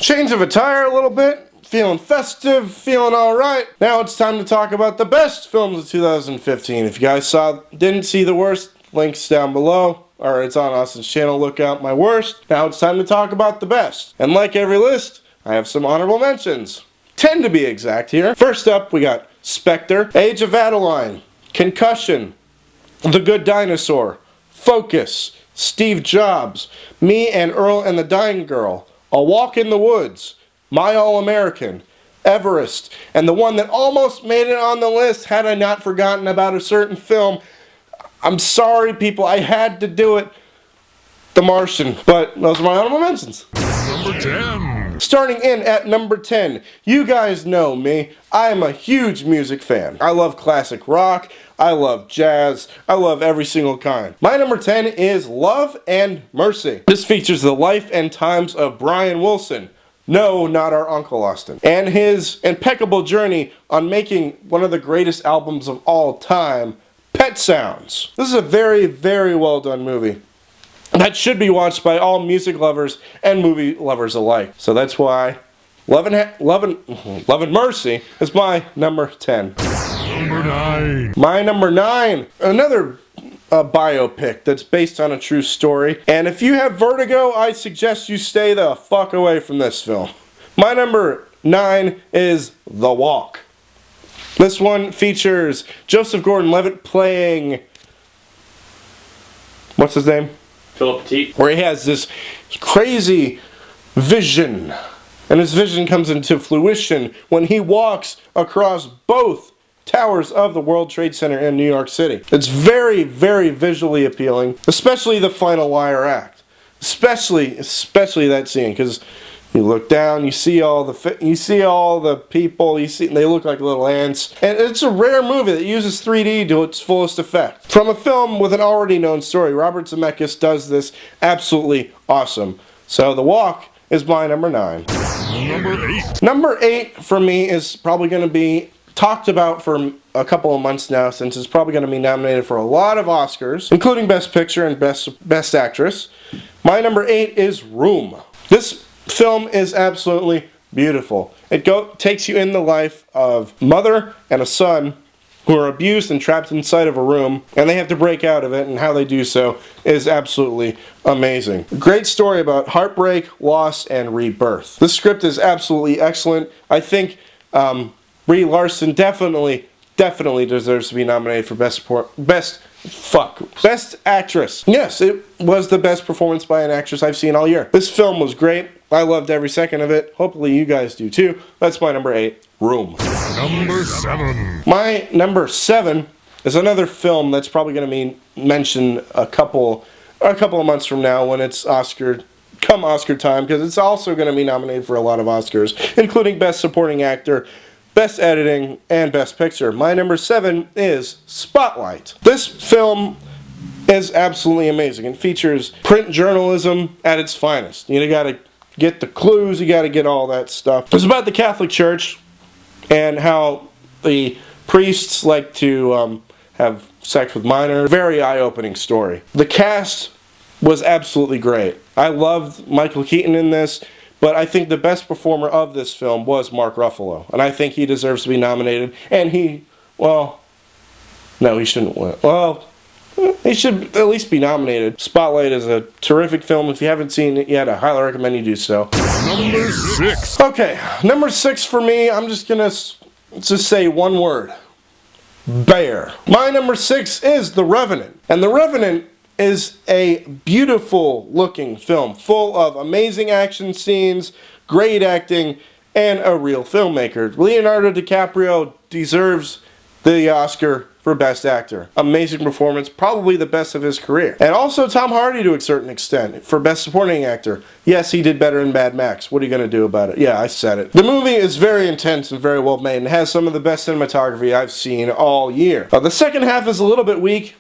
Change of attire a little bit. Feeling festive, feeling alright. Now it's time to talk about the best films of 2015. If you guys didn't see the worst, links down below, or it's on Austin's channel, look out my worst. Now it's time to talk about the best. And like every list, I have some honorable mentions. 10 to be exact here. First up, we got Spectre, Age of Adeline, Concussion, The Good Dinosaur, Focus, Steve Jobs, Me and Earl and the Dying Girl, A Walk in the Woods, My All-American, Everest, and the one that almost made it on the list had I not forgotten about a certain film. I'm sorry, people, I had to do it. The Martian. But those are my honorable mentions. Number 10. Starting in at number 10, you guys know me. I am a huge music fan. I love classic rock. I love jazz. I love every single kind. My number 10 is Love and Mercy. This features the life and times of Brian Wilson. No, not our Uncle Austin. And his impeccable journey on making one of the greatest albums of all time, Pet Sounds. This is a very, very well done movie that should be watched by all music lovers and movie lovers alike. So that's why Love and Mercy is my number 10. Number 9. My number 9, another biopic that's based on a true story. And if you have vertigo, I suggest you stay the fuck away from this film. My number 9 is The Walk. This one features Joseph Gordon-Levitt playing, what's his name? Philip Petit. Where he has this crazy vision, and his vision comes into fruition when he walks across both towers of the World Trade Center in New York City. It's very, very visually appealing, especially the final wire act. Especially that scene, because you look down, you see all the people, they look like little ants. And it's a rare movie that uses 3D to its fullest effect. From a film with an already known story, Robert Zemeckis does this absolutely awesome. So The Walk is my number 9. Number 8. Number 8 for me is probably going to be talked about for a couple of months now, since it's probably going to be nominated for a lot of Oscars, including Best Picture and Best Actress. My number 8 is Room. This film is absolutely beautiful. It takes you in the life of mother and a son who are abused and trapped inside of a room, and they have to break out of it, and how they do so is absolutely amazing. Great story about heartbreak, loss, and rebirth. The script is absolutely excellent. I think Brie Larson definitely deserves to be nominated for Best Actress. Yes, it was the best performance by an actress I've seen all year. This film was great. I loved every second of it. Hopefully you guys do too. That's my number 8, Room. Number 7. My number 7 is another film that's probably going to be mentioned a couple of months from now when it's Oscar time, because it's also going to be nominated for a lot of Oscars, including Best Supporting Actor, Best Editing, and Best Picture. My number 7 is Spotlight. This film is absolutely amazing. It features print journalism at its finest. You gotta get the clues, you gotta get all that stuff. It's about the Catholic Church and how the priests like to have sex with minors. Very eye-opening story. The cast was absolutely great. I loved Michael Keaton in this. But I think the best performer of this film was Mark Ruffalo. And I think he deserves to be nominated. And he shouldn't win. Well, he should at least be nominated. Spotlight is a terrific film. If you haven't seen it yet, I highly recommend you do so. Number 6. Okay, number 6 for me, I'm just going to say one word. Bear. My number 6 is The Revenant. And The Revenant is a beautiful looking film full of amazing action scenes, great acting, and a real filmmaker. Leonardo DiCaprio deserves the Oscar for Best Actor. Amazing performance, probably the best of his career. And also Tom Hardy to a certain extent for Best Supporting Actor. Yes, he did better in Mad Max. What are you going to do about it? Yeah, I said it. The movie is very intense and very well made and has some of the best cinematography I've seen all year. The second half is a little bit weak,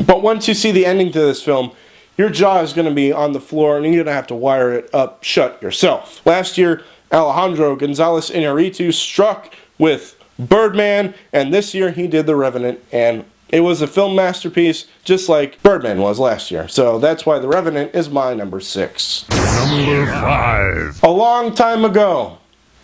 but once you see the ending to this film, your jaw is going to be on the floor and you're going to have to wire it up shut yourself. Last year, Alejandro González Iñárritu struck with Birdman, and this year he did The Revenant, and It was a film masterpiece, just like Birdman was last year. So that's why The Revenant is my number 6. Number 5. A long time ago,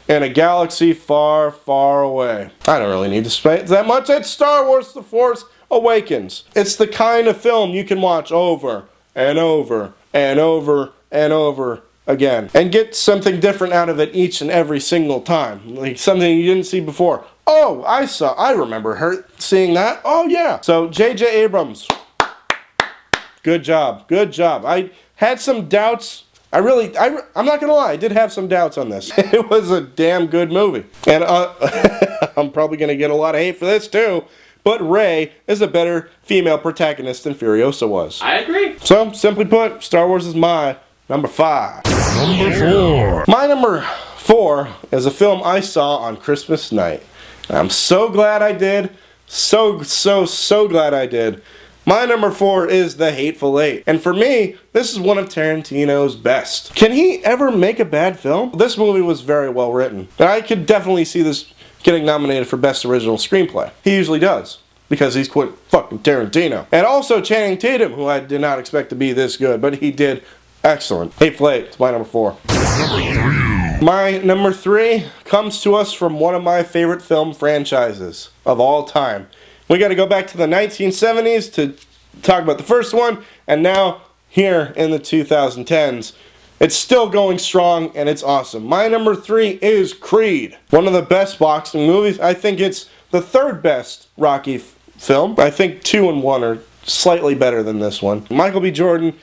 in a galaxy far, far away. I don't really need to say that much. It's Star Wars The Force Awakens. It's the kind of film you can watch over and over and over and over again and get something different out of it each and every single time. Like something you didn't see before. Oh, I remember her seeing that. Oh yeah. So J.J. Abrams, good job. Good job. I had some doubts. I'm not gonna lie, I did have some doubts on this. It was a damn good movie. And I'm probably gonna get a lot of hate for this too, but Rey is a better female protagonist than Furiosa was. I agree. So, simply put, Star Wars is my number 5. Number 4. My number 4 is a film I saw on Christmas night. And I'm so glad I did. So glad I did. My number 4 is The Hateful Eight. And for me, this is one of Tarantino's best. Can he ever make a bad film? This movie was very well written. And I could definitely see this getting nominated for Best Original Screenplay. He usually does, because he's quit fucking Tarantino. And also Channing Tatum, who I did not expect to be this good, but he did excellent. Hateful Eight is my number 4. Number 3. My number 3 comes to us from one of my favorite film franchises of all time. We got to go back to the 1970s to talk about the first one, and now here in the 2010s. It's still going strong, and it's awesome. My number 3 is Creed. One of the best boxing movies. I think it's the 3rd best Rocky film. I think 2 and 1 are slightly better than this one. Michael B. Jordan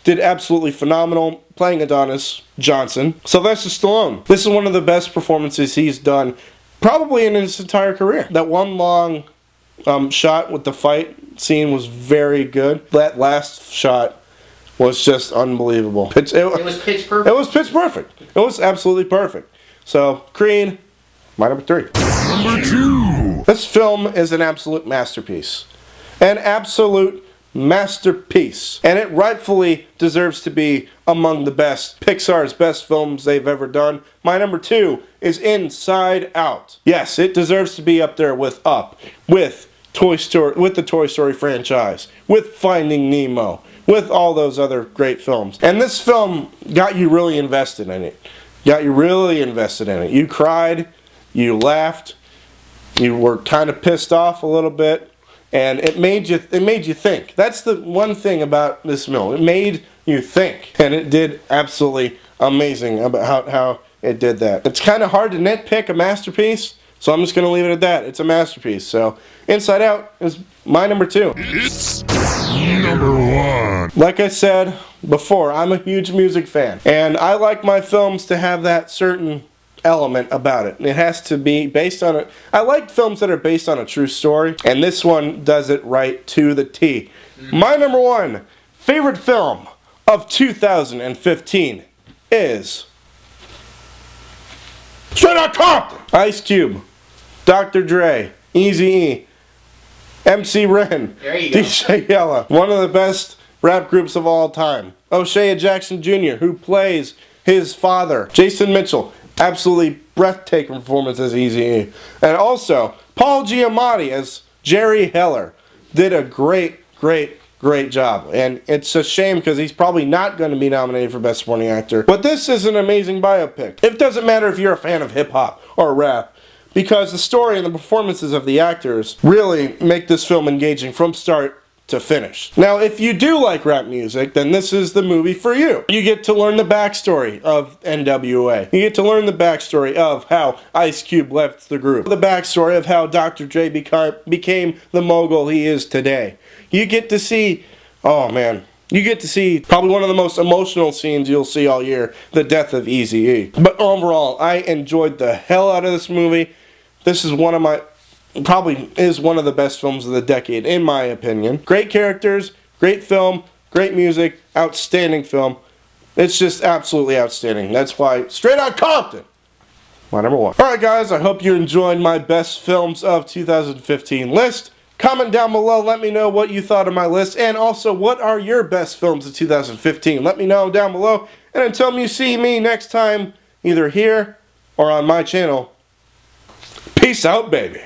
did absolutely phenomenal playing Adonis Johnson. Sylvester Stallone. This is one of the best performances he's done probably in his entire career. That one long shot with the fight scene was very good. That last shot was just unbelievable. It was pitch perfect. It was pitch perfect. It was absolutely perfect. So, Creed, my number 3. Number 2. This film is an absolute masterpiece. An absolute masterpiece. And it rightfully deserves to be among the best. Pixar's best films they've ever done. My number 2 is Inside Out. Yes, it deserves to be up there with Up, with Toy Story, with the Toy Story franchise, with Finding Nemo, with all those other great films. And this film got you really invested in it. You cried, you laughed, you were kind of pissed off a little bit, and it made you think. That's the one thing about this film. It made you think, and it did absolutely amazing about how it did that. It's kind of hard to nitpick a masterpiece, so I'm just going to leave it at that. It's a masterpiece. So, Inside Out is my number 2. It's number 1. Like I said before, I'm a huge music fan. And I like my films to have that certain element about it. It has to be based on it. I like films that are based on a true story. And this one does it right to the T. My number 1 favorite film of 2015 is Straight Outta Compton. Ice Cube, Dr. Dre, Eazy-E, MC Ren, There you go. DJ Yella, one of the best rap groups of all time. O'Shea Jackson Jr., who plays his father. Jason Mitchell, absolutely breathtaking performance as Eazy-E. And also, Paul Giamatti as Jerry Heller did a great job. And it's a shame because he's probably not going to be nominated for Best Supporting Actor. But this is an amazing biopic. It doesn't matter if you're a fan of hip-hop or rap, because the story and the performances of the actors really make this film engaging from start to finish. Now, if you do like rap music, then this is the movie for you. You get to learn the backstory of NWA. You get to learn the backstory of how Ice Cube left the group. The backstory of how Dr. Dre became the mogul he is today. You get to see, you get to see probably one of the most emotional scenes you'll see all year, the death of Eazy-E. But overall, I enjoyed the hell out of this movie. This is one of the best films of the decade, in my opinion. Great characters, great film, great music, outstanding film. It's just absolutely outstanding. That's why Straight Outta Compton, my number 1. Alright guys, I hope you enjoyed my best films of 2015 list. Comment down below, let me know what you thought of my list, and also what are your best films of 2015. Let me know down below, and until you see me next time, either here or on my channel, peace out, baby.